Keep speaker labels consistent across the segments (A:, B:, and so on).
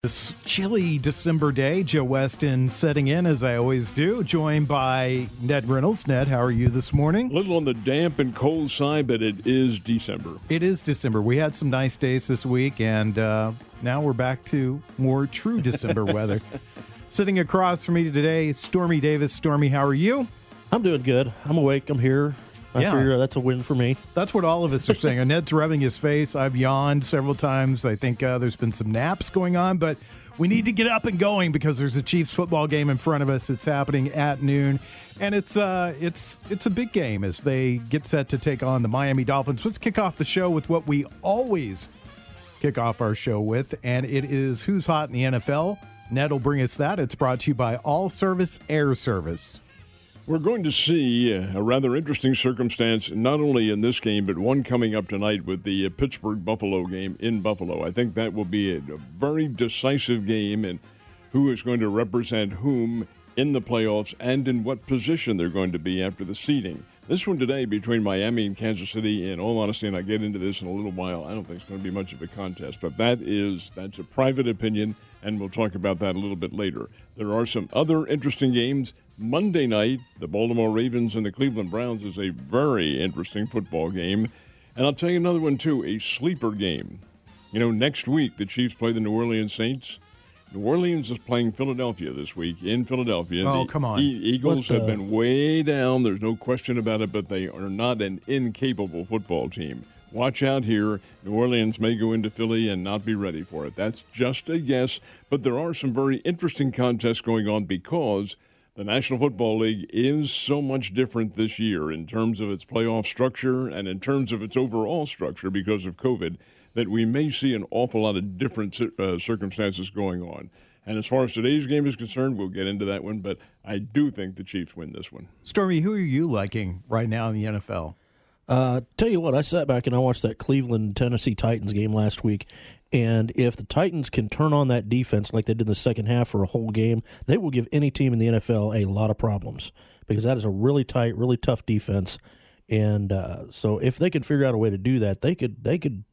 A: This chilly December day, Joe Westen setting in as I always do, joined by Ned Reynolds. Ned, how are you this morning?
B: A little on the damp and cold side, but it is December.
A: It is December. We had some nice days this week, and now we're back to more true December weather. Sitting across from me today, Stormy Davis. Stormy, how are you?
C: I'm doing good. I'm awake. I'm here. I figure that's a win for me.
A: That's what all of us are saying. Ned's rubbing his face. I've yawned several times. I think there's been some naps going on, but we need to get up and going because there's a Chiefs football game in front of us. It's happening at noon, and it's a big game as they get set to take on the Miami Dolphins. Let's kick off the show with what we always kick off our show with, and it is Who's Hot in the NFL. Ned will bring us that. It's brought to you by All Service Air Service.
B: We're going to see a rather interesting circumstance, not only in this game, but one coming up tonight with the Pittsburgh-Buffalo game in Buffalo. I think that will be a very decisive game, and who is going to represent whom in the playoffs and in what position they're going to be after the seeding. This one today between Miami and Kansas City, in all honesty, and I'll get into this in a little while, I don't think it's going to be much of a contest, but that's a private opinion, and we'll talk about that a little bit later. There are some other interesting games. Monday night, the Baltimore Ravens and the Cleveland Browns is a very interesting football game. And I'll tell you another one, too, a sleeper game. You know, next week, the Chiefs play the New Orleans Saints. New Orleans is playing Philadelphia this week in Philadelphia.
A: Oh, come on.
B: Eagles have been way down. There's no question about it, but they are not an incapable football team. Watch out here. New Orleans may go into Philly and not be ready for it. That's just a guess, but there are some very interesting contests going on because the National Football League is so much different this year in terms of its playoff structure and in terms of its overall structure because of COVID that we may see an awful lot of different circumstances going on. And as far as today's game is concerned, we'll get into that one, but I do think the Chiefs win this one.
A: Stormy, who are you liking right now in the NFL?
C: Tell you what, I sat back and I watched that Cleveland-Tennessee Titans game last week, and if the Titans can turn on that defense like they did in the second half for a whole game, they will give any team in the NFL a lot of problems because that is a really tight, really tough defense. And so if they could figure out a way to do that, they could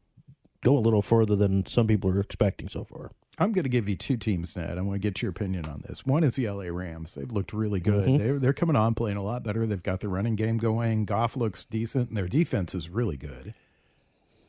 C: go a little further than some people are expecting so far.
A: I'm going to give you two teams, Ned. I want to get your opinion on this. One is the LA Rams. They've looked really good.
C: Mm-hmm.
A: They're coming on playing a lot better. They've got the running game going. Goff looks decent, and their defense is really good.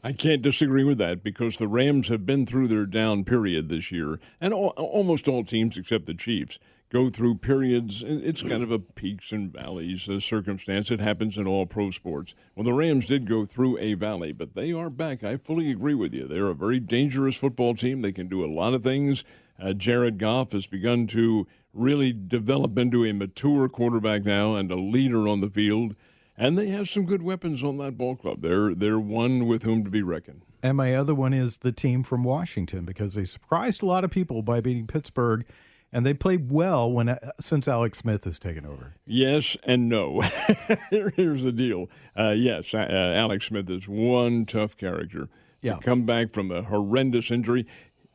B: I can't disagree with that because the Rams have been through their down period this year, and almost all teams except the Chiefs go through periods. It's kind of a peaks and valleys circumstance. It happens in all pro sports. Well, the Rams did go through a valley, but they are back. I fully agree with you. They're a very dangerous football team. They can do a lot of things. Jared Goff has begun to really develop into a mature quarterback now and a leader on the field. And they have some good weapons on that ball club. They're one with whom to be reckoned.
A: And my other one is the team from Washington because they surprised a lot of people by beating Pittsburgh, and they played well since Alex Smith has taken over.
B: Yes and no. Here's the deal. Yes, Alex Smith is one tough character.
A: Yeah.
B: To come back from a horrendous injury.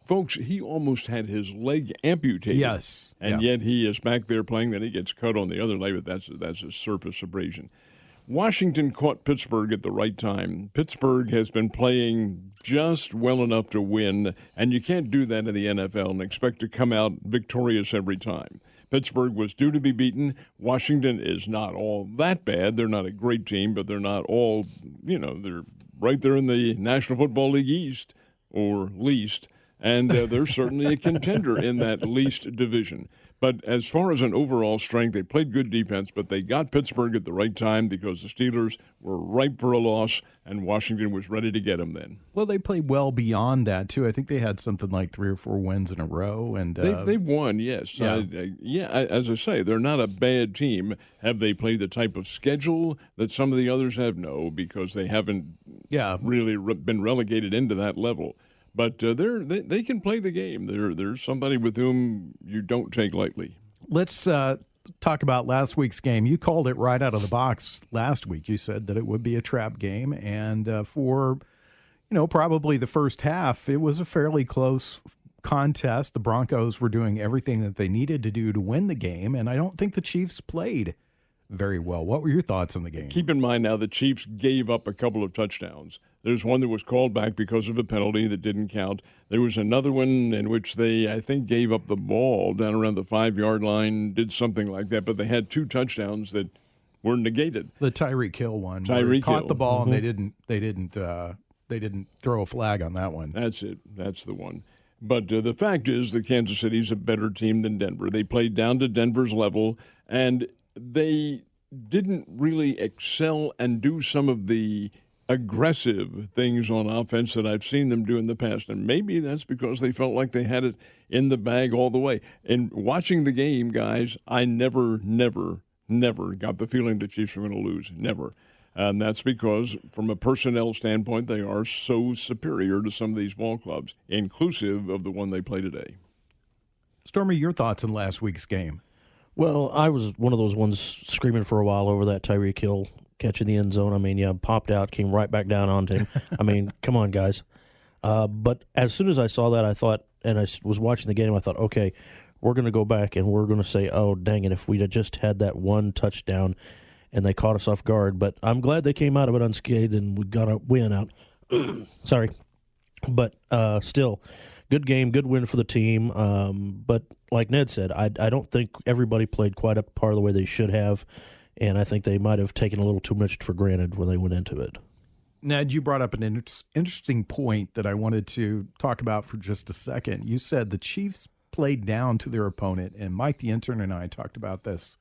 B: Folks, he almost had his leg amputated.
A: Yes.
B: And yet he is back there playing. Then he gets cut on the other leg, but that's a surface abrasion. Washington caught Pittsburgh at the right time. Pittsburgh has been playing just well enough to win, and you can't do that in the NFL and expect to come out victorious every time. Pittsburgh was due to be beaten. Washington is not all that bad. They're not a great team, but they're not all, they're right there in the National Football League East, or least, and they're certainly a contender in that least division. But as far as an overall strength, they played good defense, but they got Pittsburgh at the right time because the Steelers were ripe for a loss, and Washington was ready to get them then.
A: Well, they played well beyond that, too. I think they had something like 3 or 4 wins in a row. And
B: they've won, yes. As I say, they're not a bad team. Have they played the type of schedule that some of the others have? No, because they haven't really been relegated into that level. But they can play the game. They're somebody with whom you don't take lightly.
A: Let's talk about last week's game. You called it right out of the box last week. You said that it would be a trap game. And for, probably the first half, it was a fairly close contest. The Broncos were doing everything that they needed to do to win the game. And I don't think the Chiefs played very well. What were your thoughts on the game?
B: Keep in mind now the Chiefs gave up a couple of touchdowns. There's one that was called back because of a penalty that didn't count. There was another one in which they, I think, gave up the ball down around the 5-yard line, did something like that, but they had 2 touchdowns that were negated.
A: The Tyreek Hill one.
B: Tyreek
A: caught
B: Hill.
A: the ball and they didn't throw a flag on that one.
B: That's it. That's the one. But the fact is that Kansas City's a better team than Denver. They played down to Denver's level, and they didn't really excel and do some of the aggressive things on offense that I've seen them do in the past. And maybe that's because they felt like they had it in the bag all the way. And watching the game, guys, I never got the feeling the Chiefs were going to lose. Never. And that's because, from a personnel standpoint, they are so superior to some of these ball clubs, inclusive of the one they play today.
A: Stormy, your thoughts on last week's game?
C: Well, I was one of those ones screaming for a while over that Tyreek Hill catch in the end zone. I mean, yeah, popped out, came right back down onto him. I mean, come on, guys. But as soon as I saw that, I thought, and I was watching the game, I thought, okay, we're going to go back and we're going to say, oh, dang it, if we'd just had that one touchdown and they caught us off guard. But I'm glad they came out of it unscathed and we got a win out. Sorry. But still, good game, good win for the team. But like Ned said, I don't think everybody played quite up par of the way they should have, and I think they might have taken a little too much for granted when they went into it.
A: Ned, you brought up an interesting point that I wanted to talk about for just a second. You said the Chiefs played down to their opponent, and Mike the intern and I talked about this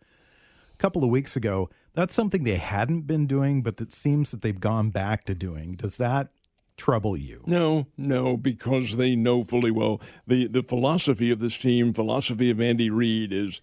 A: a couple of weeks ago. That's something they hadn't been doing, but it seems that they've gone back to doing. Does that trouble you?
B: No, because they know fully well the philosophy of this team, philosophy of Andy Reid is,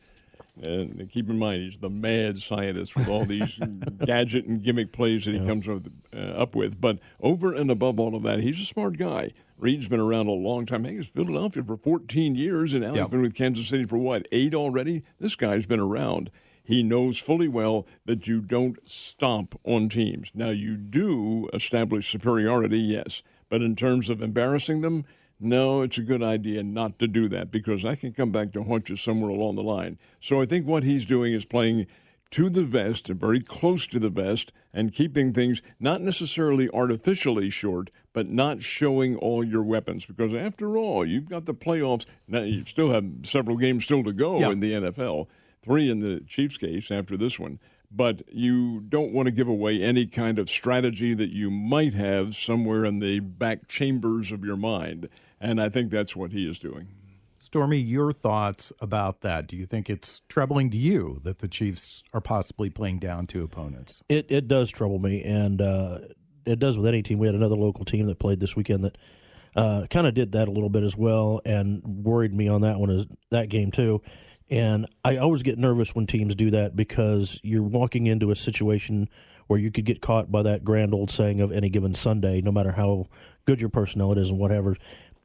B: keep in mind, he's the mad scientist with all these gadget and gimmick plays that he comes up with. But over and above all of that, he's a smart guy. Reid's been around a long time. He was Philadelphia for 14 years, and now he's been with Kansas City for, 8 already? This guy's been around. He knows fully well that you don't stomp on teams. Now, you do establish superiority, yes, but in terms of embarrassing them, no, it's a good idea not to do that because that can come back to haunt you somewhere along the line. So I think what he's doing is playing to the vest, very close to the vest, and keeping things not necessarily artificially short, but not showing all your weapons. Because after all, you've got the playoffs. Now, you still have several games still to go in the NFL. 3 in the Chiefs' case after this one. But you don't want to give away any kind of strategy that you might have somewhere in the back chambers of your mind. And I think that's what he is doing.
A: Stormy, your thoughts about that? Do you think it's troubling to you that the Chiefs are possibly playing down to opponents?
C: It does trouble me, and it does with any team. We had another local team that played this weekend that kind of did that a little bit as well and worried me on that game too. And I always get nervous when teams do that because you're walking into a situation where you could get caught by that grand old saying of any given Sunday, no matter how good your personnel it is and whatever.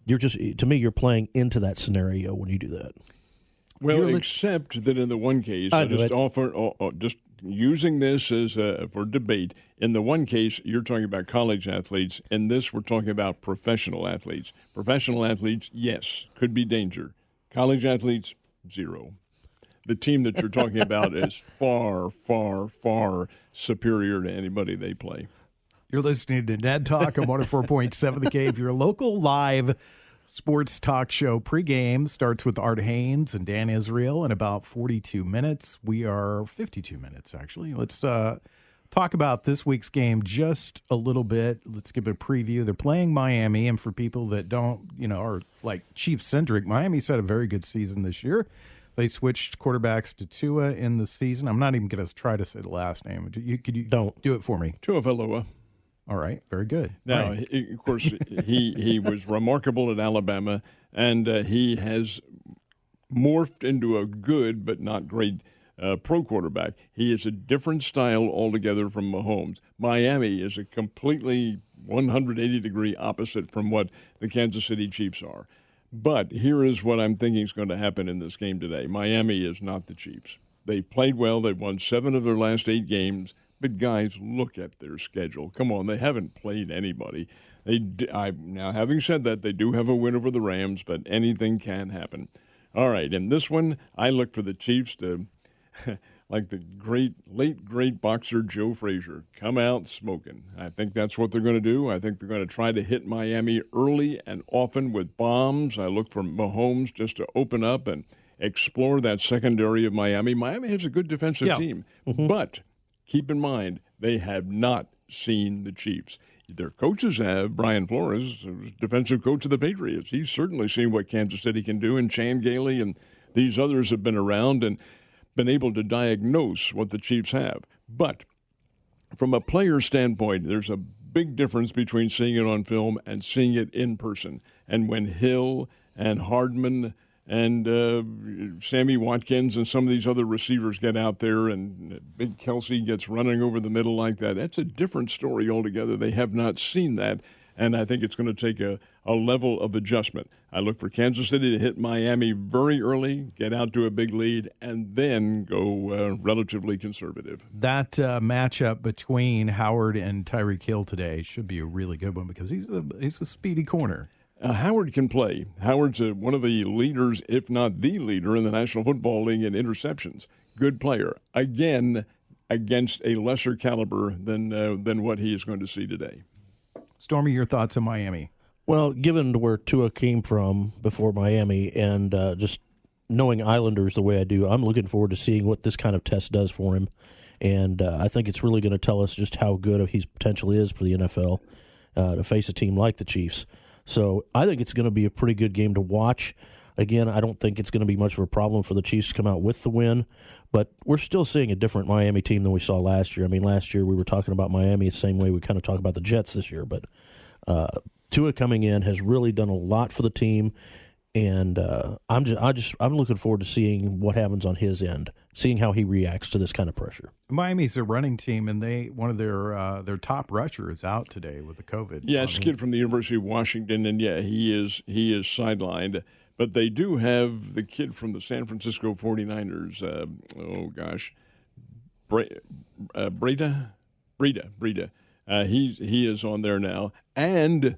C: To me, you're playing into that scenario when you do that.
B: Well, except that in the one case, I just offer just using this as for debate. In the one case, you're talking about college athletes. In this, we're talking about professional athletes. Professional athletes, yes, could be danger. College athletes, 0. The team that you're talking about is far, far, far superior to anybody they play.
A: You're listening to Ned Talk on 104.7 The Cave, your local live sports talk show. Pregame starts with Art Haynes and Dan Israel in about 42 minutes. We are 52 minutes, actually. Let's talk about this week's game just a little bit. Let's give a preview. They're playing Miami, and for people that don't, are like Chiefs-centric, Miami's had a very good season this year. They switched quarterbacks to Tua in the season. I'm not even going to try to say the last name. Could you don't do it for me?
B: Tuavaloa.
A: All right, very good.
B: Now,
A: right.
B: Of course, he was remarkable at Alabama, and he has morphed into a good but not great pro quarterback. He is a different style altogether from Mahomes. Miami is a completely 180-degree opposite from what the Kansas City Chiefs are. But here is what I'm thinking is going to happen in this game today. Miami is not the Chiefs. They've played well. They've won 7 of their last 8 games. But, guys, look at their schedule. Come on, they haven't played anybody. Now, having said that, they do have a win over the Rams, but anything can happen. All right, in this one, I look for the Chiefs to like the late great boxer Joe Frazier, come out smoking. I think that's what they're going to do. I think they're going to try to hit Miami early and often with bombs. I look for Mahomes just to open up and explore that secondary of Miami. Miami has a good defensive team, but keep in mind, they have not seen the Chiefs. Their coaches have. Brian Flores, who's defensive coach of the Patriots. He's certainly seen what Kansas City can do, and Chan Gailey and these others have been around and been able to diagnose what the Chiefs have. But from a player standpoint, there's a big difference between seeing it on film and seeing it in person. And when Hill and Hardman and Sammy Watkins and some of these other receivers get out there and Big Kelsey gets running over the middle like that, that's a different story altogether. They have not seen that, and I think it's going to take a level of adjustment. I look for Kansas City to hit Miami very early, get out to a big lead, and then go relatively conservative.
A: That matchup between Howard and Tyreek Hill today should be a really good one because he's a speedy corner.
B: Howard can play. Howard's one of the leaders, if not the leader, in the National Football League in interceptions. Good player. Again, against a lesser caliber than what he is going to see today.
A: Stormy, your thoughts on Miami?
C: Well, given where Tua came from before Miami and just knowing Islanders the way I do, I'm looking forward to seeing what this kind of test does for him. And I think it's really going to tell us just how good his potential is for the NFL to face a team like the Chiefs. So I think it's going to be a pretty good game to watch. Again, I don't think it's going to be much of a problem for the Chiefs to come out with the win, but we're still seeing a different Miami team than we saw last year. I mean, last year we were talking about Miami the same way we kind of talk about the Jets this year, but Tua coming in has really done a lot for the team, and I'm looking forward to seeing what happens on his end, seeing how he reacts to this kind of pressure.
A: Miami's a running team, and one of their top rusher is out today with the COVID.
B: Yeah, it's a kid from the University of Washington, and yeah, he is sidelined. But they do have the kid from the San Francisco 49ers. Breida. He is on there now, and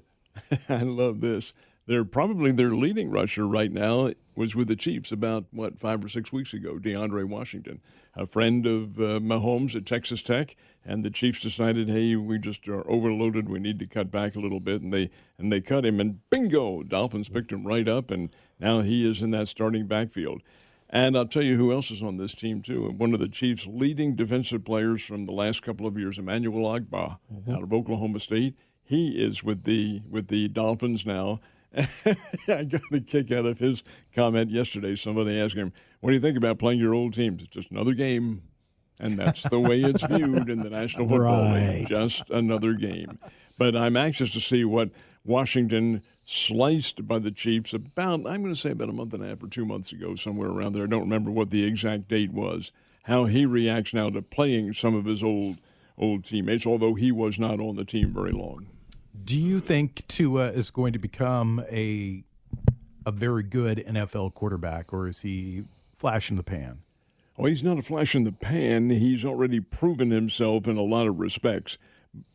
B: I love this. They're probably their leading rusher right now was with the Chiefs about, 5 or 6 weeks ago, DeAndre Washington, a friend of Mahomes at Texas Tech, and the Chiefs decided, hey, we just are overloaded. We need to cut back a little bit, and they cut him, and bingo, Dolphins picked him right up, and now he is in that starting backfield. And I'll tell you who else is on this team, too. One of the Chiefs' leading defensive players from the last couple of years, Emmanuel Ogbah, out of Oklahoma State. He is with the Dolphins now. I got a kick out of his comment yesterday. Somebody asked him, what do you think about playing your old teams? It's just another game. And that's the way it's viewed in the National Football League. Just another game. But I'm anxious to see what Washington sliced by the Chiefs about a month and a half or 2 months ago, somewhere around there. I don't remember what the exact date was. How he reacts now to playing some of his old teammates, although he was not on the team very long.
A: Do you think Tua is going to become a very good NFL quarterback, or is he flash in the pan?
B: Well, he's not a flash in the pan. He's already proven himself in a lot of respects,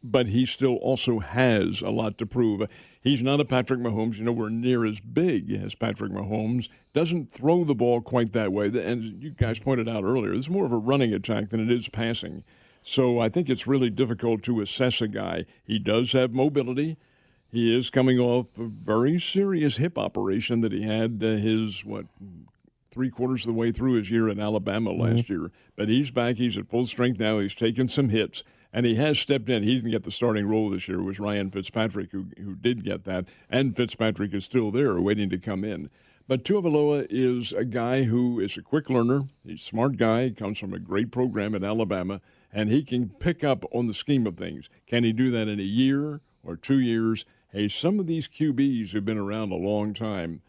B: but he still also has a lot to prove. He's not a Patrick Mahomes, nowhere near as big as Patrick Mahomes. Doesn't throw the ball quite that way. And you guys pointed out earlier, it's more of a running attack than it is passing. So I think it's really difficult to assess a guy. He does have mobility. He is coming off a very serious hip operation that he had his 3/4 of the way through his year in Alabama last year. But he's back. He's at full strength now. He's taken some hits, and he has stepped in. He didn't get the starting role this year. It was Ryan Fitzpatrick who did get that, and Fitzpatrick is still there waiting to come in. But Tuivasa is a guy who is a quick learner. He's a smart guy. He comes from a great program at Alabama, and he can pick up on the scheme of things. Can he do that in a year or 2 years? Hey, some of these QBs who've been around a long time,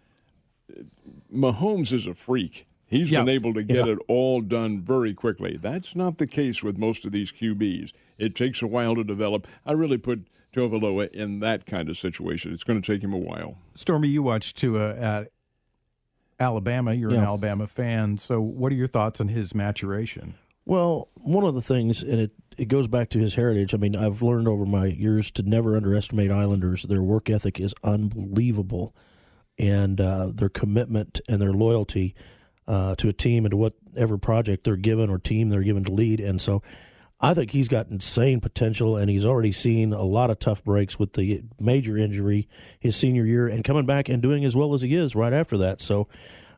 B: Mahomes is a freak. He's been able to get it all done very quickly. That's not the case with most of these QBs. It takes a while to develop. I really put Tuivasa in that kind of situation. It's going to take him a while.
A: Stormy, you watched Tua at Alabama. You're an Alabama fan. So what are your thoughts on his maturation?
C: Well, one of the things, and it goes back to his heritage. I mean, I've learned over my years to never underestimate Islanders. Their work ethic is unbelievable, and their commitment and their loyalty to a team and to what whatever project they're given or team they're given to lead. And so I think he's got insane potential, and he's already seen a lot of tough breaks with the major injury his senior year and coming back and doing as well as he is right after that. So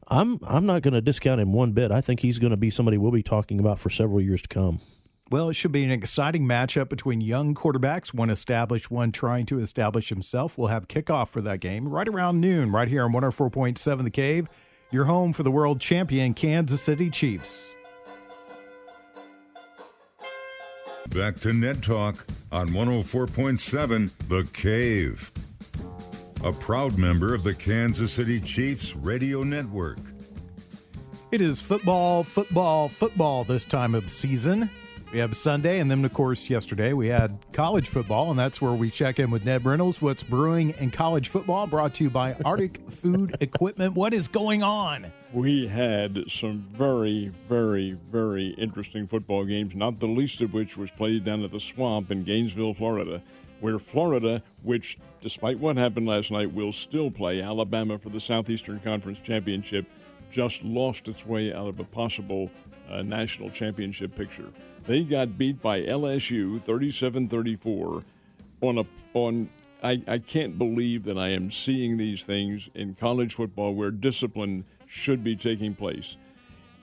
C: I'm not going to discount him one bit. I think he's going to be somebody we'll be talking about for several years to come.
A: Well, it should be an exciting matchup between young quarterbacks, one established, one trying to establish himself. We'll have kickoff for that game right around noon, right here on 104.7 The Cave, your home for the world champion Kansas City Chiefs.
D: Back to Ned Talk on 104.7 The Cave. A proud member of the Kansas City Chiefs radio network.
A: It is football this time of season. We have Sunday, and then, of course, yesterday we had college football, and that's where we check in with Ned Reynolds. What's brewing in college football, brought to you by Arctic Food Equipment. What is going on?
B: We had some very, very, very interesting football games, not the least of which was played down at the Swamp in Gainesville, Florida, where Florida, which, despite what happened last night, will still play Alabama for the Southeastern Conference Championship, just lost its way out of a possible national championship picture. They got beat by LSU 37-34 I can't believe that I am seeing these things in college football where discipline should be taking place.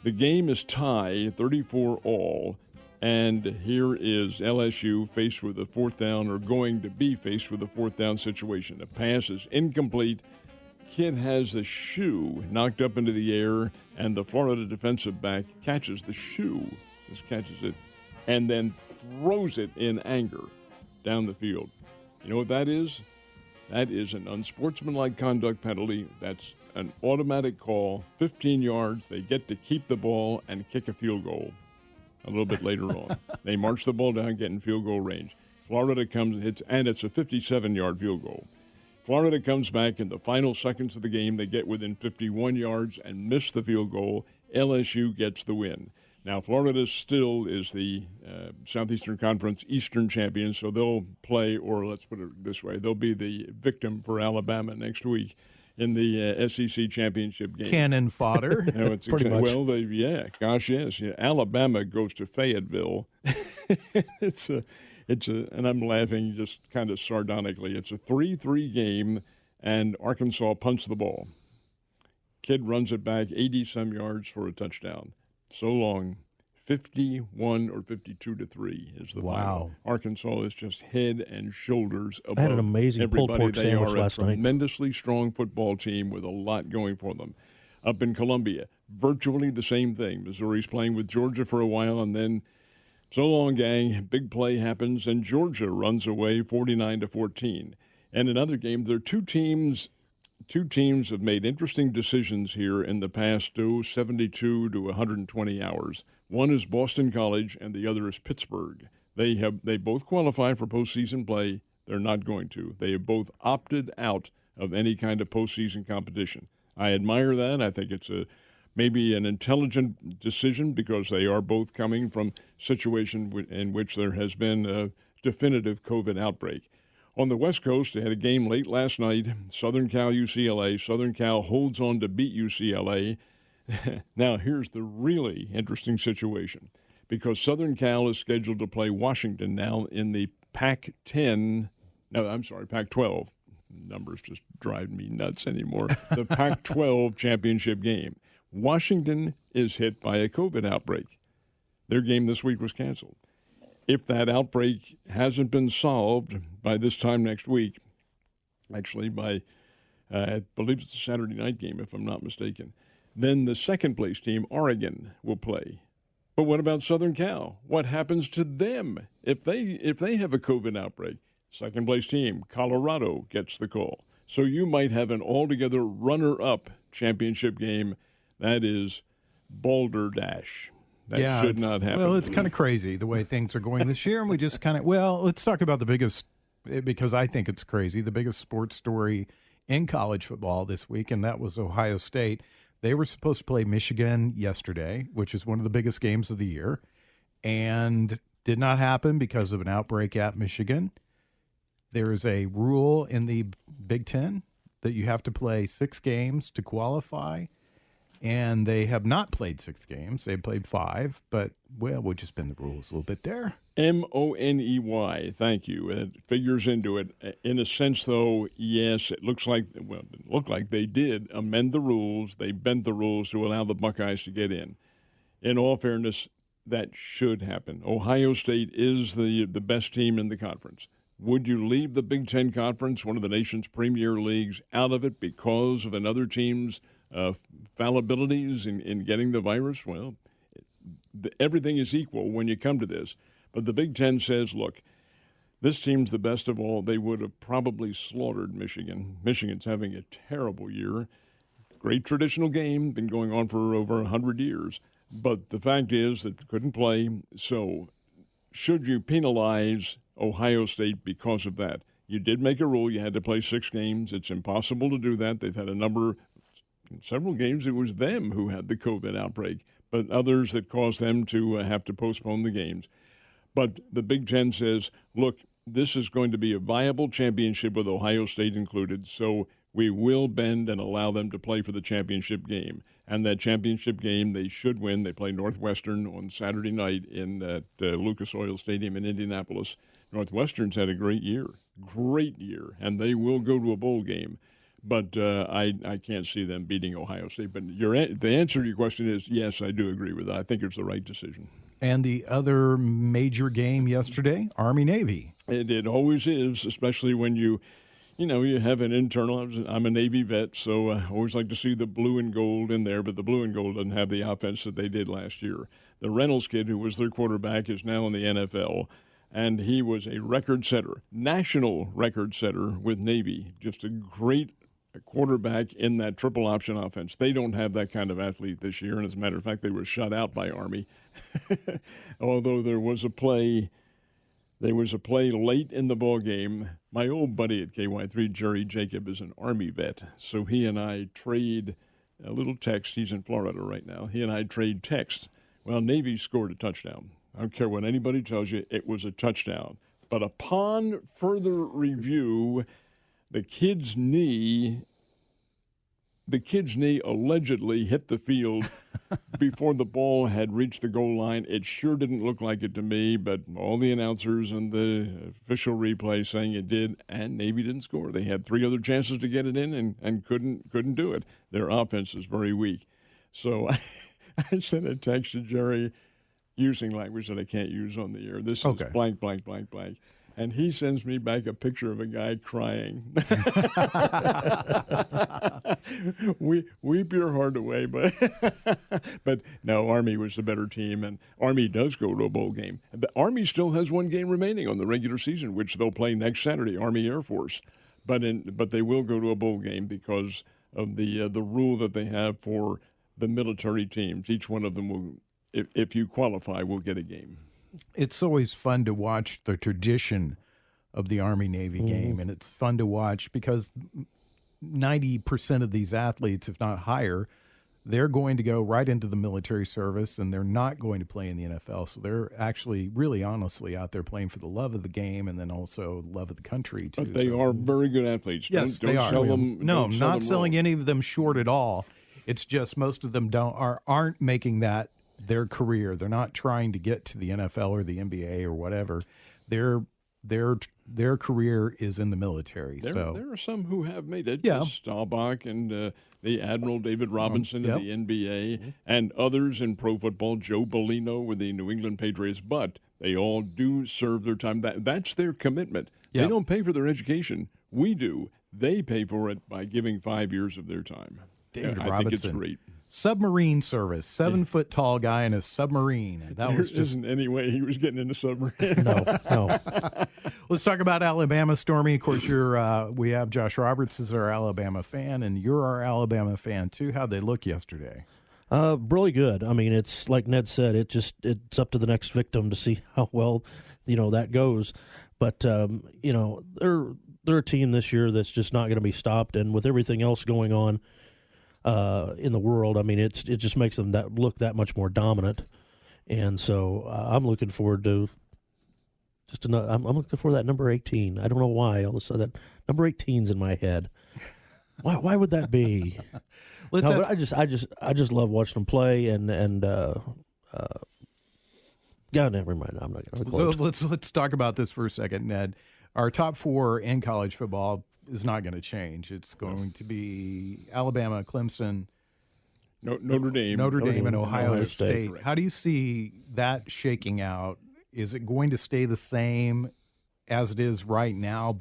B: The game is tied 34-all, and here is LSU faced with a fourth down, or going to be faced with a fourth down situation. The pass is incomplete. Kid has the shoe knocked up into the air, and the Florida defensive back catches the shoe, just catches it, and then throws it in anger down the field. You know what that is? That is an unsportsmanlike conduct penalty. That's an automatic call, 15 yards. They get to keep the ball and kick a field goal a little bit later on. They march the ball down, get in field goal range. Florida comes, and it's a 57-yard field goal. Florida comes back in the final seconds of the game. They get within 51 yards and miss the field goal. LSU gets the win. Now, Florida still is the Southeastern Conference Eastern champion, so they'll play, or let's put it this way, they'll be the victim for Alabama next week in the SEC championship game.
A: Cannon fodder.
B: No, it's
C: Pretty much.
B: Well, yes. Yeah, Alabama goes to Fayetteville. And I'm laughing just kind of sardonically. It's a 3-3 game, and Arkansas punts the ball. Kid runs it back 80-some yards for a touchdown. So long, 51 or 52-3 is the final. Arkansas is just head and shoulders above
C: I had an amazing pulled
B: everybody.
C: pork
B: They
C: sandwich
B: are a
C: last night.
B: tremendously strong football team with a lot going for them. Up in Columbia, virtually the same thing. Missouri's playing with Georgia for a while, and then so long, gang. Big play happens, and Georgia runs away 49-14. And another game, there are two teams have made interesting decisions here in the past 72 to 120 hours. One is Boston College, and the other is Pittsburgh. They both qualify for postseason play. They're not going to. They have both opted out of any kind of postseason competition. I admire that. I think it's maybe an intelligent decision because they are both coming from a situation in which there has been a definitive COVID outbreak. On the West Coast, they had a game late last night, Southern Cal, UCLA. Southern Cal holds on to beat UCLA. Now, here's the really interesting situation, because Southern Cal is scheduled to play Washington now in the Pac-12. Numbers just drive me nuts anymore. The Pac-12 championship game. Washington is hit by a COVID outbreak. Their game this week was canceled. If that outbreak hasn't been solved by this time next week, actually by, I believe it's a Saturday night game if I'm not mistaken, then the second place team, Oregon, will play. But what about Southern Cal? What happens to them if they have a COVID outbreak? Second place team, Colorado, gets the call. So you might have an altogether runner-up championship game. That is balderdash. That should not happen.
A: Well, it's kind of crazy the way things are going this year, and we just let's talk about the biggest, because I think it's crazy, the biggest sports story in college football this week, and that was Ohio State. They were supposed to play Michigan yesterday, which is one of the biggest games of the year, and did not happen because of an outbreak at Michigan. There is a rule in the Big Ten that you have to play 6 games to qualify. and they have not played 6 games. They've played 5, but, well, we'll just bend the rules a little bit there.
B: Money. Thank you. It figures into it. In a sense, though, yes, it looks like, well, it didn't look like they did amend the rules. They bent the rules to allow the Buckeyes to get in. In all fairness, that should happen. Ohio State is the best team in the conference. Would you leave the Big Ten Conference, one of the nation's premier leagues, out of it because of another team's fallibilities in getting the virus? Well, everything is equal when you come to this. But the Big Ten says, look, this team's the best of all. They would have probably slaughtered Michigan. Michigan's having a terrible year. Great traditional game, been going on for over 100 years. But the fact is that couldn't play. So should you penalize Ohio State because of that? You did make a rule. You had to play 6 games. It's impossible to do that. They've had several games, it was them who had the COVID outbreak, but others that caused them to have to postpone the games. But the Big Ten says, look, this is going to be a viable championship with Ohio State included, so we will bend and allow them to play for the championship game. And that championship game they should win. They play Northwestern on Saturday night at Lucas Oil Stadium in Indianapolis. Northwestern's had a great year, and they will go to a bowl game. But I can't see them beating Ohio State. But the answer to your question is, yes, I do agree with that. I think it's the right decision.
A: And the other major game yesterday, Army-Navy.
B: It always is, especially when you have an internal. I'm a Navy vet, so I always like to see the blue and gold in there, but the blue and gold doesn't have the offense that they did last year. The Reynolds kid, who was their quarterback, is now in the NFL, and he was a record setter, national record setter with Navy. Just a great quarterback in that triple option offense. They don't have that kind of athlete this year, and as a matter of fact, they were shut out by Army. Although there was a play late in the ball game. My old buddy at KY3, Jerry Jacob, is an Army vet, so he and I trade a little text. He's in Florida right now. He and I trade text. Well, Navy scored a touchdown. I don't care what anybody tells you, it was a touchdown. But upon further review, the kid's knee allegedly hit the field before the ball had reached the goal line. It sure didn't look like it to me, but all the announcers and the official replay saying it did, and Navy didn't score. They had 3 other chances to get it in and couldn't do it. Their offense is very weak. So I sent a text to Jerry using language that I can't use on the air. This is blank, blank, blank, blank. And he sends me back a picture of a guy crying. Weep your heart away, but no, Army was the better team, and Army does go to a bowl game. The Army still has 1 game remaining on the regular season, which they'll play next Saturday, Army Air Force. But they will go to a bowl game because of the rule that they have for the military teams. Each one of them will, if you qualify, will get a game.
A: It's always fun to watch the tradition of the Army-Navy game, and it's fun to watch because 90% of these athletes, if not higher, they're going to go right into the military service, and they're not going to play in the NFL. So they're actually, really honestly, out there playing for the love of the game and then also love of the country, too.
B: But they are very good athletes.
A: Yes,
B: don't
A: they are.
B: Sell them,
A: no,
B: don't sell
A: not
B: them
A: selling
B: wrong.
A: any of them short at all. It's just most of them aren't making that their career. They're not trying to get to the NFL or the NBA or whatever. Their career is in the military.
B: There are some who have made it.
A: Yeah.
B: Staubach and the Admiral David Robinson in the NBA, and others in pro football, Joe Bellino with the New England Patriots, but they all do serve their time. That's their commitment. They don't pay for their education. We do. They pay for it by giving 5 years of their time.
A: David
B: I
A: Robinson.
B: think it's great.
A: Submarine service, 7-foot tall guy in a submarine.
B: There isn't any way he was getting in a submarine.
C: No.
A: Let's talk about Alabama, Stormy. Of course, we have Josh Roberts as our Alabama fan, and you're our Alabama fan too. How'd they look yesterday?
C: Really good. I mean, it's like Ned said. It's up to the next victim to see how well that goes. But they're a team this year that's just not going to be stopped, and with everything else going on in the world, I mean, it just makes them look that much more dominant. And so I'm looking forward to I'm looking for that number 18. I don't know why. All of a sudden, that number 18's in my head. Why would that be?
A: Let's
C: No,
A: ask-
C: but I just love watching them play, and God, never mind. I'm not going to
A: So
C: quote.
A: let's talk about this for a second, Ned. Our top four in college football is not going to change. It's going to be Alabama, Clemson,
B: Notre Dame,
A: and Ohio State.
B: Correct.
A: How do you see that shaking out? Is it going to stay the same as it is right now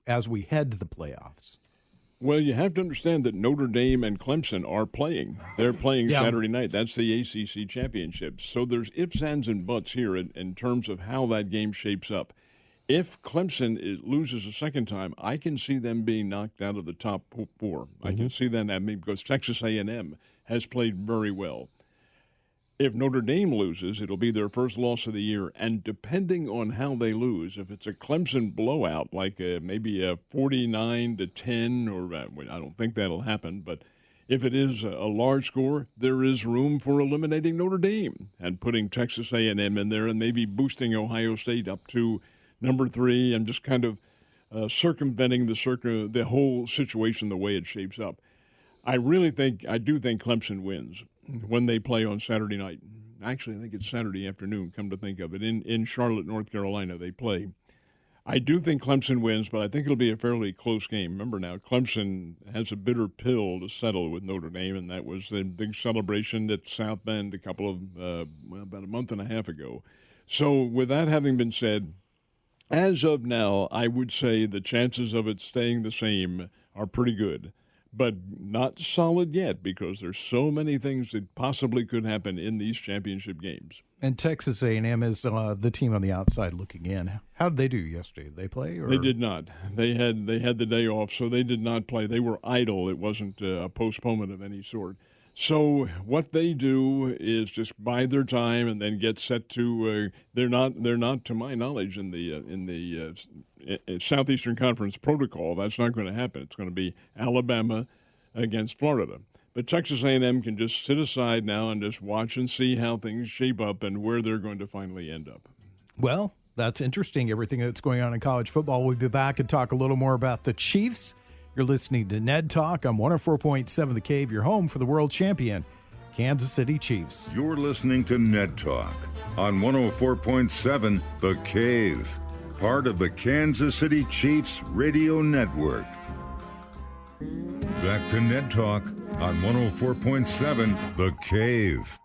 A: as we head to the playoffs?
B: Well, you have to understand that Notre Dame and Clemson are playing. They're playing
A: Yeah.
B: Saturday night. That's the ACC championship. So there's ifs, ands, and buts here in terms of how that game shapes up. If Clemson loses a second time, I can see them being knocked out of the top four. I can see that happening because Texas A&M has played very well. If Notre Dame loses, it'll be their first loss of the year, and depending on how they lose, if it's a Clemson blowout, like maybe a 49-10, or I don't think that'll happen, but if it is a large score, there is room for eliminating Notre Dame and putting Texas A&M in there and maybe boosting Ohio State up to number 3 and just kind of circumventing the whole situation the way it shapes up. I do think Clemson wins when they play on Saturday night. Actually, I think it's Saturday afternoon, come to think of it. In Charlotte, North Carolina, they play. I do think Clemson wins, but I think it'll be a fairly close game. Remember now, Clemson has a bitter pill to settle with Notre Dame, and that was the big celebration at South Bend about a month and a half ago. So with that having been said, as of now, I would say the chances of it staying the same are pretty good, but not solid yet because there's so many things that possibly could happen in these championship games.
A: And Texas A&M is the team on the outside looking in. How did they do yesterday? Did they play? Or?
B: They did not. They had the day off, so they did not play. They were idle. It wasn't a postponement of any sort. So what they do is just bide their time and then get set to. They're not, to my knowledge, in the Southeastern Conference protocol. That's not going to happen. It's going to be Alabama against Florida. But Texas A&M can just sit aside now and just watch and see how things shape up and where they're going to finally end up.
A: Well, that's interesting, everything that's going on in college football. We'll be back and talk a little more about the Chiefs. You're listening to Ned Talk on 104.7 The Cave, your home for the world champion, Kansas City Chiefs.
D: You're listening to Ned Talk on 104.7 The Cave, part of the Kansas City Chiefs Radio Network. Back to Ned Talk on 104.7 The Cave.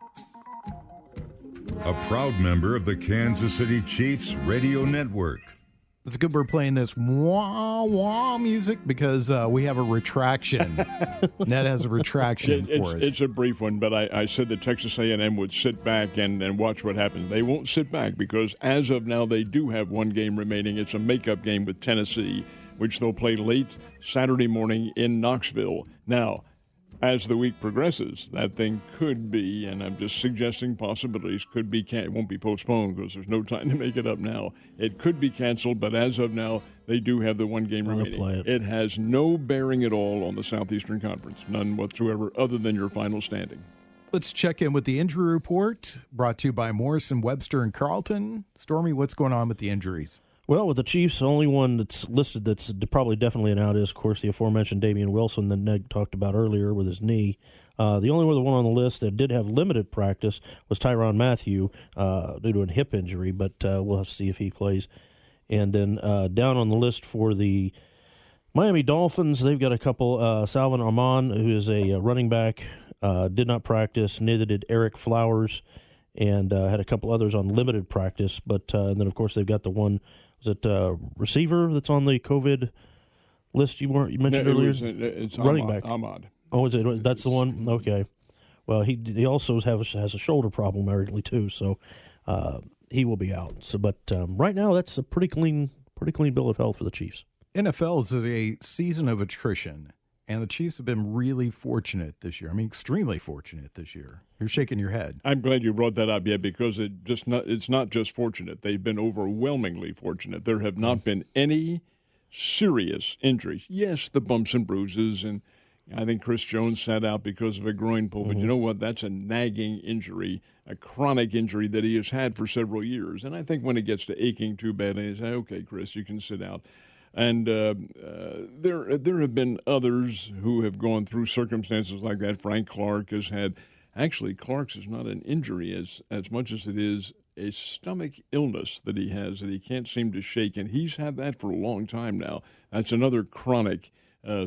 D: A proud member of the Kansas City Chiefs Radio Network.
A: It's good we're playing this wah-wah music because we have a retraction. Ned has a retraction for us.
B: It's a brief one, but I said that Texas A&M would sit back and watch what happens. They won't sit back because as of now they do have one game remaining. It's a makeup game with Tennessee, which they'll play late Saturday morning in Knoxville. Now, as the week progresses, that thing could be, and I'm just suggesting possibilities, it won't be postponed because there's no time to make it up now. It could be canceled, but as of now, they do have the one game remaining. It has no bearing at all on the Southeastern Conference, none whatsoever, other than your final standing.
A: Let's check in with the injury report, brought to you by Morrison, Webster, and Carlton. Stormy, what's going on with the injuries?
C: Well, with the Chiefs, the only one that's listed that's probably definitely an out is, of course, the aforementioned Damian Wilson that Ned talked about earlier with his knee. The only one on the list that did have limited practice was Tyrann Mathieu due to a hip injury, but we'll have to see if he plays. And then down on the list for the Miami Dolphins, they've got a couple. Salvin Ahman, who is a running back, did not practice. Neither did Eric Flowers, and had a couple others on limited practice. But and then, of course, they've got the one. Is it receiver that's on the COVID list you mentioned earlier?
B: It's
C: running back.
B: Ahmad.
C: Oh, is it? That's the one? Okay. Well, he also has a shoulder problem apparently too, so he will be out. So, but right now that's a pretty clean bill of health for the Chiefs.
A: NFL is a season of attrition, and the Chiefs have been really fortunate this year. I mean, extremely fortunate this year. You're shaking your head.
B: I'm glad you brought that up, because it's not just fortunate. They've been overwhelmingly fortunate. There have not been any serious injuries. Yes, the bumps and bruises, and I think Chris Jones sat out because of a groin pull. But you know what? That's a nagging injury, a chronic injury that he has had for several years. And I think when it gets to aching too badly, they say, okay, Chris, you can sit out. And there have been others who have gone through circumstances like that. Frank Clark has had – actually, Clark's is not an injury as much as it is a stomach illness that he has that he can't seem to shake, and he's had that for a long time now. That's another chronic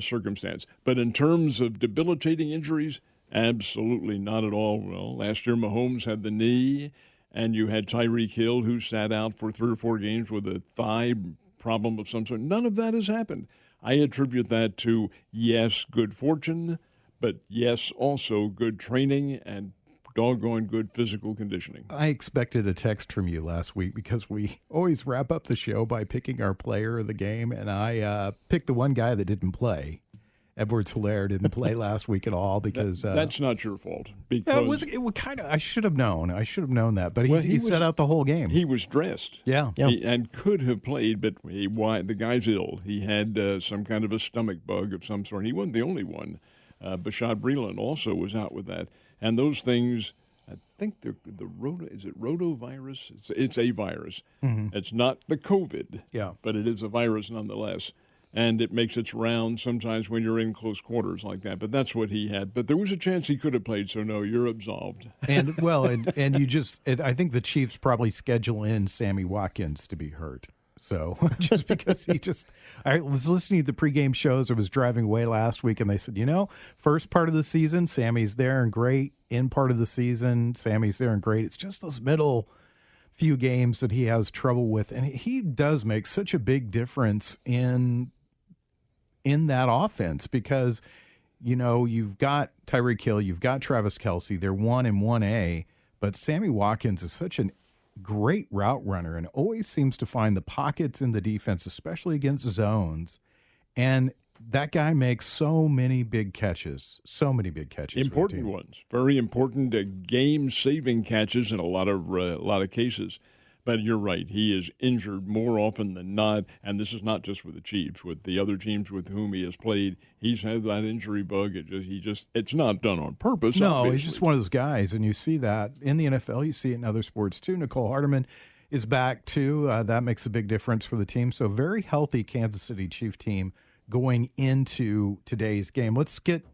B: circumstance. But in terms of debilitating injuries, absolutely not at all. Well, last year Mahomes had the knee, and you had Tyreek Hill who sat out for 3 or 4 games with a thigh problem of some sort. None of that has happened. I attribute that to, yes, good fortune, but yes, also good training and doggone good physical conditioning.
A: I expected a text from you last week because we always wrap up the show by picking our player of the game, and I picked the one guy that didn't play. Edwards-Helaire didn't play last week at all because
B: that's not your fault. Because
A: it was kind of. I should have known. That, but he sat out the whole game.
B: He was dressed, and could have played, but the guy's ill. He had some kind of a stomach bug of some sort. He wasn't the only one. Bashad Breeland also was out with that, and those things. I think is it rotavirus? It's a virus. Mm-hmm. It's not the COVID, but it is a virus nonetheless. And it makes its rounds sometimes when you're in close quarters like that. But that's what he had. But there was a chance he could have played, so no, you're absolved.
A: And you just I think the Chiefs probably schedule in Sammy Watkins to be hurt. So just because I was listening to the pregame shows. I was driving away last week, and they said, first part of the season, Sammy's there and great. In part of the season, Sammy's there and great. It's just those middle few games that he has trouble with. And he does make such a big difference in that offense because, you've got Tyreek Hill, you've got Travis Kelce, they're 1 and 1A, but Sammy Watkins is such a great route runner and always seems to find the pockets in the defense, especially against zones. And that guy makes so many big catches.
B: Important ones, very important game-saving catches in a lot of cases. But you're right. He is injured more often than not, and this is not just with the Chiefs. With the other teams with whom he has played, he's had that injury bug. It's not done on purpose.
A: No,
B: obviously.
A: He's just one of those guys, and you see that in the NFL. You see it in other sports too. Nicole Hardeman is back too. That makes a big difference for the team. So very healthy Kansas City Chief team going into today's game. Let's get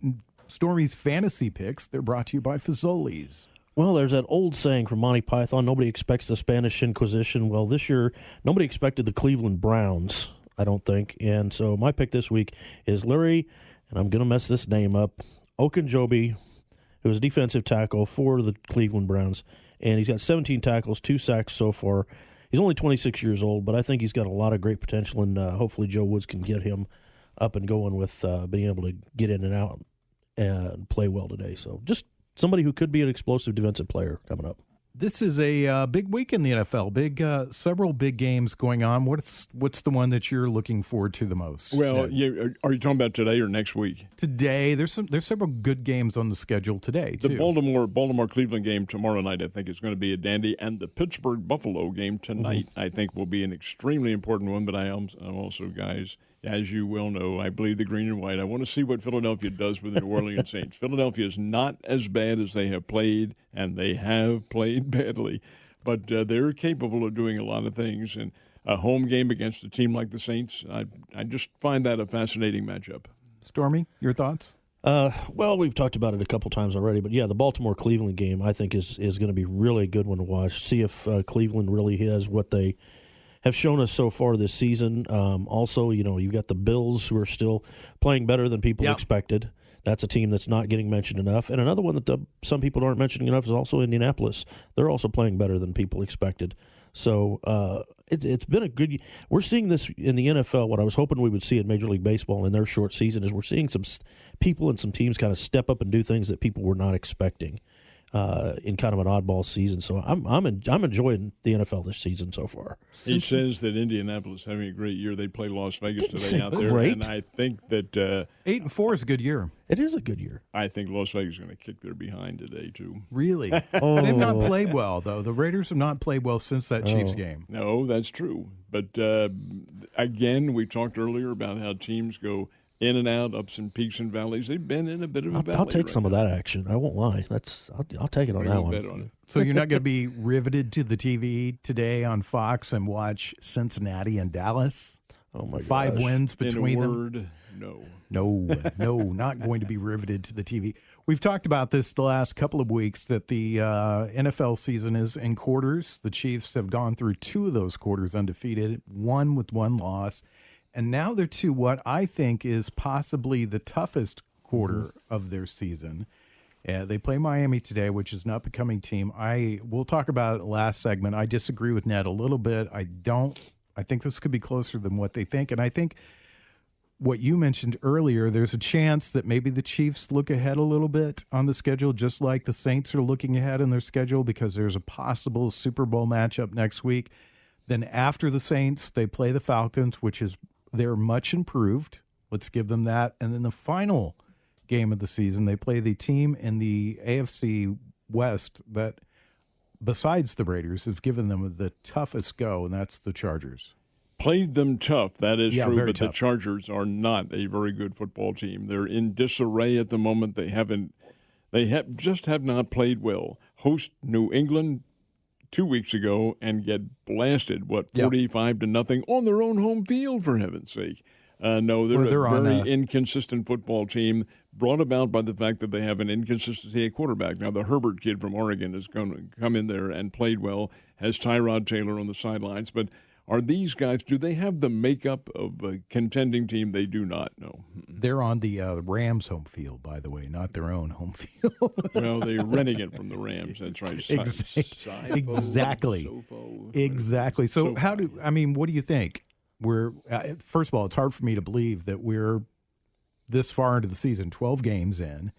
A: Stormy's fantasy picks. They're brought to you by Fazoli's.
C: Well, there's that old saying from Monty Python, nobody expects the Spanish Inquisition. Well, this year, nobody expected the Cleveland Browns, I don't think. And so my pick this week is Larry, and I'm going to mess this name up, Okunjobi, who is a defensive tackle for the Cleveland Browns. And he's got 17 tackles, 2 sacks so far. He's only 26 years old, but I think he's got a lot of great potential, and hopefully Joe Woods can get him up and going with being able to get in and out and play well today. So just somebody who could be an explosive defensive player coming up.
A: This is a big week in the NFL. Several big games going on. What's the one that you're looking forward to the most?
B: Well, are you talking about today or next week?
A: Today. There's several good games on the schedule today too.
B: The Baltimore Cleveland game tomorrow night, I think, is going to be a dandy, and the Pittsburgh Buffalo game tonight, I think, will be an extremely important one. But I'm also, guys, as you well know, I bleed the green and white. I want to see what Philadelphia does with the New Orleans Saints. Philadelphia is not as bad as they have played, and they have played badly. But they're capable of doing a lot of things. And a home game against a team like the Saints, I just find that a fascinating matchup.
A: Stormy, your thoughts?
C: Well, we've talked about it a couple times already, but yeah, the Baltimore-Cleveland game I think is going to be really a good one to watch. See if Cleveland really has what they have shown us so far this season. Also, you've got the Bills who are still playing better than people expected. That's a team that's not getting mentioned enough. And another one that some people aren't mentioning enough is also Indianapolis. They're also playing better than people expected. So it's been a good – we're seeing this in the NFL. What I was hoping we would see in Major League Baseball in their short season is we're seeing some people and some teams kind of step up and do things that people were not expecting in kind of an oddball season. So I'm enjoying the NFL this season so far.
B: He says that Indianapolis is having a great year. They play Las Vegas today out there.
C: Great.
B: And I think that
A: 8-4 is a good year.
C: It is a good year.
B: I think Las Vegas is going to kick their behind today, too.
A: Really? They've not played well, though. The Raiders have not played well since that Chiefs game.
B: No, that's true. But, again, we talked earlier about how teams go in and out, ups and peaks and valleys. They've been in a bit of a valley.
C: I'll take some of that action. I won't lie. I'll take it on that one.
B: Bet on it.
A: So you're not going to be riveted to the TV today on Fox and watch Cincinnati and Dallas?
C: Oh my
A: 5
C: gosh.
A: wins between
B: In a
A: them.
B: word, no.
A: No, not going to be riveted to the TV. We've talked about this the last couple of weeks, that the NFL season is in quarters. The Chiefs have gone through 2 of those quarters undefeated, 1 with 1 loss. And now they're to what I think is possibly the toughest quarter of their season. They play Miami today, which is an up-and-coming team. We'll talk about it last segment. I disagree with Ned a little bit. I think this could be closer than what they think. And I think what you mentioned earlier, there's a chance that maybe the Chiefs look ahead a little bit on the schedule, just like the Saints are looking ahead in their schedule, because there's a possible Super Bowl matchup next week. Then after the Saints, they play the Falcons, they're much improved. Let's give them that. And then the final game of the season, they play the team in the AFC West that, besides the Raiders, have given them the toughest go, and that's the Chargers.
B: Played them tough, that is true, but
A: tough.
B: The Chargers are not a very good football team. They're in disarray at the moment. They just have not played well. Host New England 2 weeks ago and get blasted, 45-0 on their own home field, for heaven's sake. No, they're a very inconsistent football team, brought about by the fact that they have an inconsistency at quarterback. Now, the Herbert kid from Oregon is going to come in there and played well, has Tyrod Taylor on the sidelines. But are these guys, do they have the makeup of a contending team? They do not, no.
A: They're on the Rams' home field, by the way, not their own home field.
B: Well, they're renting it from the Rams. That's right.
A: Exactly. Exactly. So what do you think? First of all, it's hard for me to believe that we're this far into the season, 12 games in.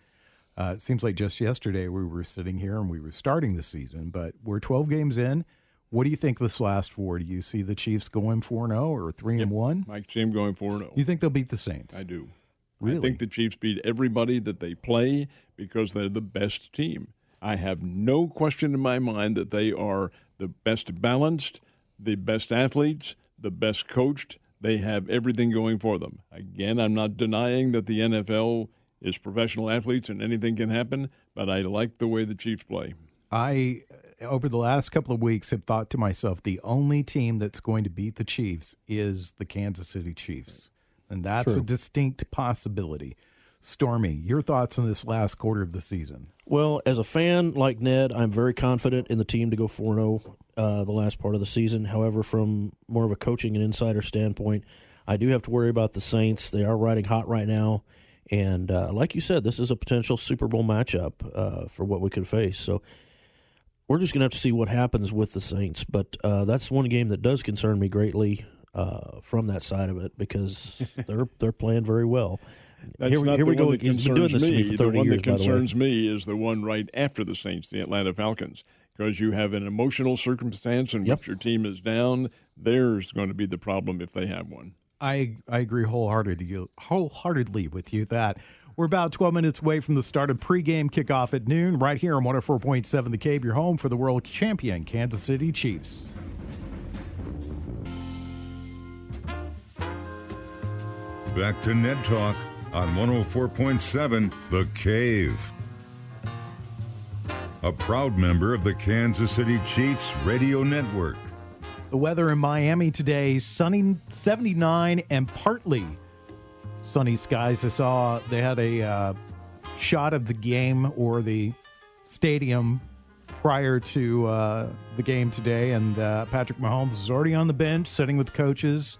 A: It seems like just yesterday we were sitting here and we were starting the season, but we're 12 games in. What do you think this last 4? Do you see the Chiefs going 4-0 or 3-1?
B: I see them going 4-0.
A: You think they'll beat the Saints?
B: I do.
A: Really?
B: I think the Chiefs beat everybody that they play because they're the best team. I have no question in my mind that they are the best balanced, the best athletes, the best coached. They have everything going for them. Again, I'm not denying that the NFL is professional athletes and anything can happen, but I like the way the Chiefs play.
A: Over the last couple of weeks, have thought to myself, the only team that's going to beat the Chiefs is the Kansas City Chiefs. And that's a distinct possibility. Stormy, your thoughts on this last quarter of the season?
C: Well, as a fan like Ned, I'm very confident in the team to go 4-0 the last part of the season. However, from more of a coaching and insider standpoint, I do have to worry about the Saints. They are riding hot right now. And like you said, this is a potential Super Bowl matchup for what we could face. So we're just going to have to see what happens with the Saints. But that's one game that does concern me greatly from that side of it, because they're playing very well.
B: That's not the one that concerns me. The one that concerns
C: me
B: is the one right after the Saints, the Atlanta Falcons, because you have an emotional circumstance in which your team is down. There's going to be the problem if they have one.
A: I agree wholeheartedly with you that we're about 12 minutes away from the start of pregame kickoff at noon right here on 104.7 The Cave, your home for the world champion Kansas City Chiefs.
D: Back to Ned Talk on 104.7 The Cave. A proud member of the Kansas City Chiefs Radio Network.
A: The weather in Miami today, sunny, 79 and partly sunny skies. I saw they had a shot of the game or the stadium prior to the game today, and Patrick Mahomes is already on the bench sitting with the coaches.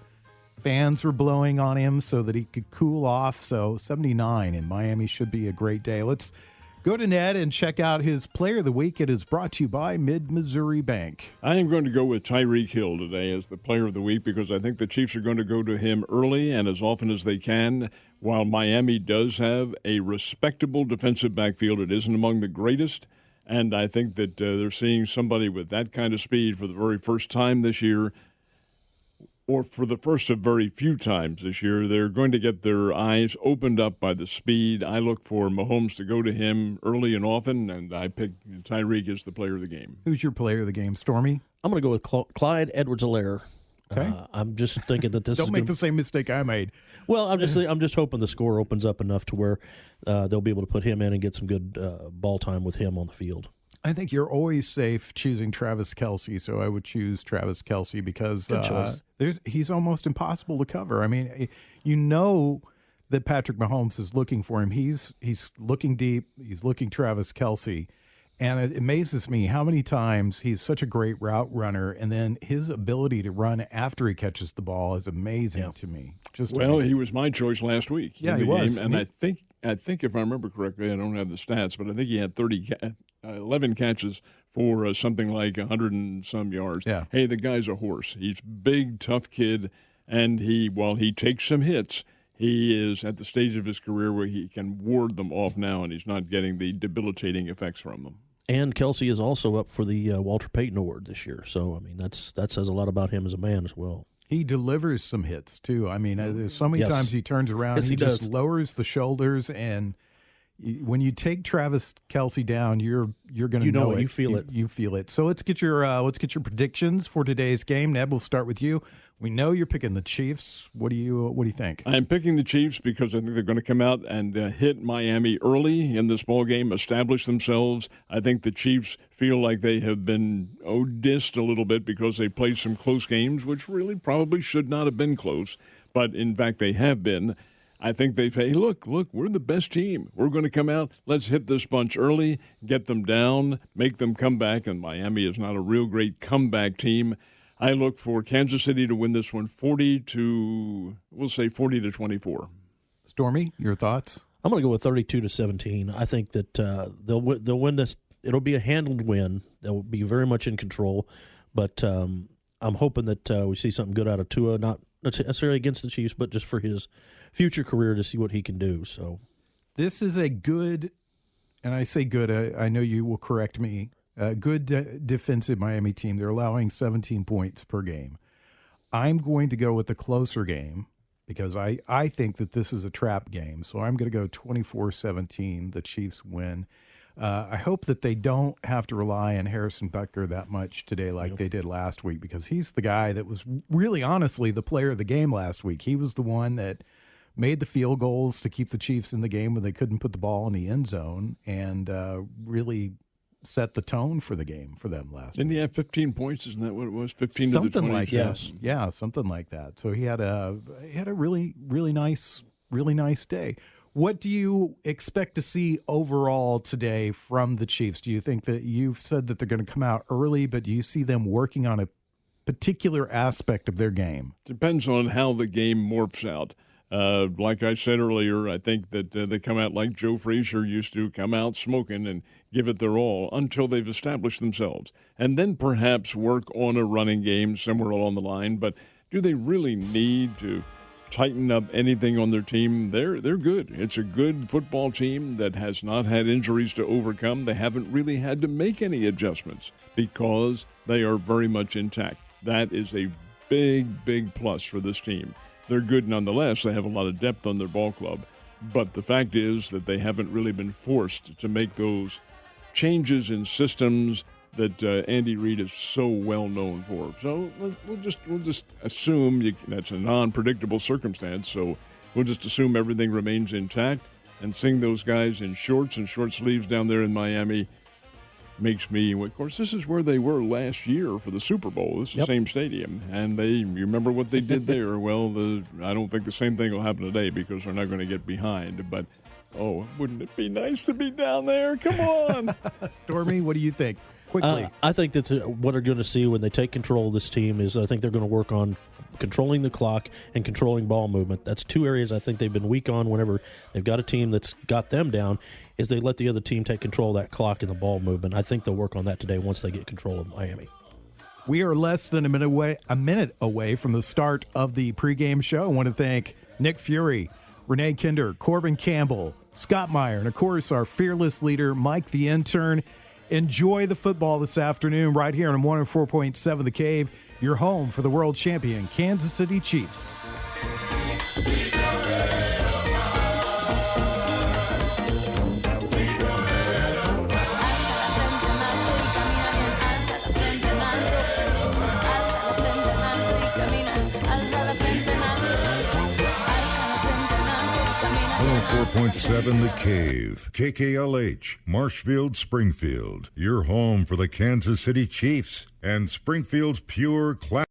A: Fans were blowing on him so that he could cool off. So 79 in Miami should be a great day. Let's go to Ned and check out his Player of the Week. It is brought to you by Mid-Missouri Bank.
B: I am going to go with Tyreek Hill today as the Player of the Week because I think the Chiefs are going to go to him early and as often as they can. While Miami does have a respectable defensive backfield, it isn't among the greatest. And I think that they're seeing somebody with that kind of speed for the very first time this year, or for the first of very few times this year. They're going to get their eyes opened up by the speed. I look for Mahomes to go to him early and often, and I pick Tyreek as the player of the game.
A: Who's your player of the game, Stormy?
C: I'm going to go with Clyde Edwards-Helaire.
A: Okay.
C: I'm just thinking that this
A: Don't make the same mistake I made.
C: Well, I'm just hoping the score opens up enough to where they'll be able to put him in and get some good ball time with him on the field.
A: I think you're always safe choosing Travis Kelce, so I would choose Travis Kelce because he's almost impossible to cover. I mean, you know that Patrick Mahomes is looking for him. He's looking deep. He's looking Travis Kelce. And it amazes me how many times he's such a great route runner, and then his ability to run after he catches the ball is amazing to me. Amazing.
B: He was my choice last week.
A: Yeah, he was.
B: Game, and I think if I remember correctly, I don't have the stats, but I think he had 11 catches for something like 100 and some yards.
A: Yeah.
B: Hey, the guy's a horse. He's a big, tough kid, and while he takes some hits, he is at the stage of his career where he can ward them off now, and he's not getting the debilitating effects from them.
C: And Kelce is also up for the Walter Payton Award this year. So, I mean, that says a lot about him as a man as well.
A: He delivers some hits, too. I mean, there's so many times he turns around,
C: yes,
A: he
C: does.
A: just lowers the shoulders, and when you take Travis Kelce down, you're going to know it.
C: You feel it.
A: You feel it. So let's get your predictions for today's game. Ned, we'll start with you. We know you're picking the Chiefs. What do you think?
B: I'm picking the Chiefs because I think they're going to come out and hit Miami early in this ball game, establish themselves. I think the Chiefs feel like they have been dissed a little bit because they played some close games, which really probably should not have been close, but in fact they have been. I think they say, hey, look, we're the best team. We're going to come out. Let's hit this bunch early, get them down, make them come back, and Miami is not a real great comeback team. I look for Kansas City to win this one 40 to 24.
A: Stormy, your thoughts?
C: I'm going to go with 32-17. I think that they'll win this. It'll be a handled win. They'll be very much in control, but I'm hoping that we see something good out of Tua, not necessarily against the Chiefs, but just for his future career to see what he can do. So
A: this is a good, and I say good, I know you will correct me, good defensive Miami team. They're allowing 17 points per game. I'm going to go with the closer game because I think that this is a trap game. So I'm going to go 24-17. The Chiefs win. I hope that they don't have to rely on Harrison Butker that much today like they did last week, because he's the guy that was really honestly the player of the game last week. He was the one that made the field goals to keep the Chiefs in the game when they couldn't put the ball in the end zone, and really set the tone for the game for them last week.
B: Didn't he have 15 points? Isn't that what it was? 15
A: something
B: to the 20?
A: Like that. Yeah, something like that. So he had a really nice day. What do you expect to see overall today from the Chiefs? Do you think that you've said that they're going to come out early, but do you see them working on a particular aspect of their game?
B: Depends on how the game morphs out. Like I said earlier, I think that they come out like Joe Frazier used to, come out smoking and give it their all until they've established themselves. And then perhaps work on a running game somewhere along the line. But do they really need to tighten up anything on their team? They're good. It's a good football team that has not had injuries to overcome. They haven't really had to make any adjustments because they are very much intact. That is a big plus for this team. They're good nonetheless. They have a lot of depth on their ball club. But the fact is that they haven't really been forced to make those changes in systems that Andy Reid is so well known for. So we'll just assume that's a non-predictable circumstance. So we'll just assume everything remains intact, and seeing those guys in shorts and short sleeves down there in Miami makes me. Of course, this is where they were last year for the Super Bowl. This is the same stadium, and you remember what they did there. Well, I don't think the same thing will happen today because they're not going to get behind. But wouldn't it be nice to be down there? Come on,
A: Stormy, what do you think? Quickly.
C: I think that's what they're going to see when they take control of this team is I think they're going to work on controlling the clock and controlling ball movement. That's two areas I think they've been weak on whenever they've got a team that's got them down, is they let the other team take control of that clock and the ball movement. I think they'll work on that today once they get control of Miami.
A: We are less than a minute away from the start of the pregame show. I want to thank Nick Fury, Renee Kinder, Corbin Campbell, Scott Meyer, and of course our fearless leader, Mike the intern. Enjoy the football this afternoon right here on 104.7 The Cave, your home for the world champion Kansas City Chiefs.
D: 104.7 The Cave, KKLH, Marshfield, Springfield. Your home for the Kansas City Chiefs and Springfield's pure class.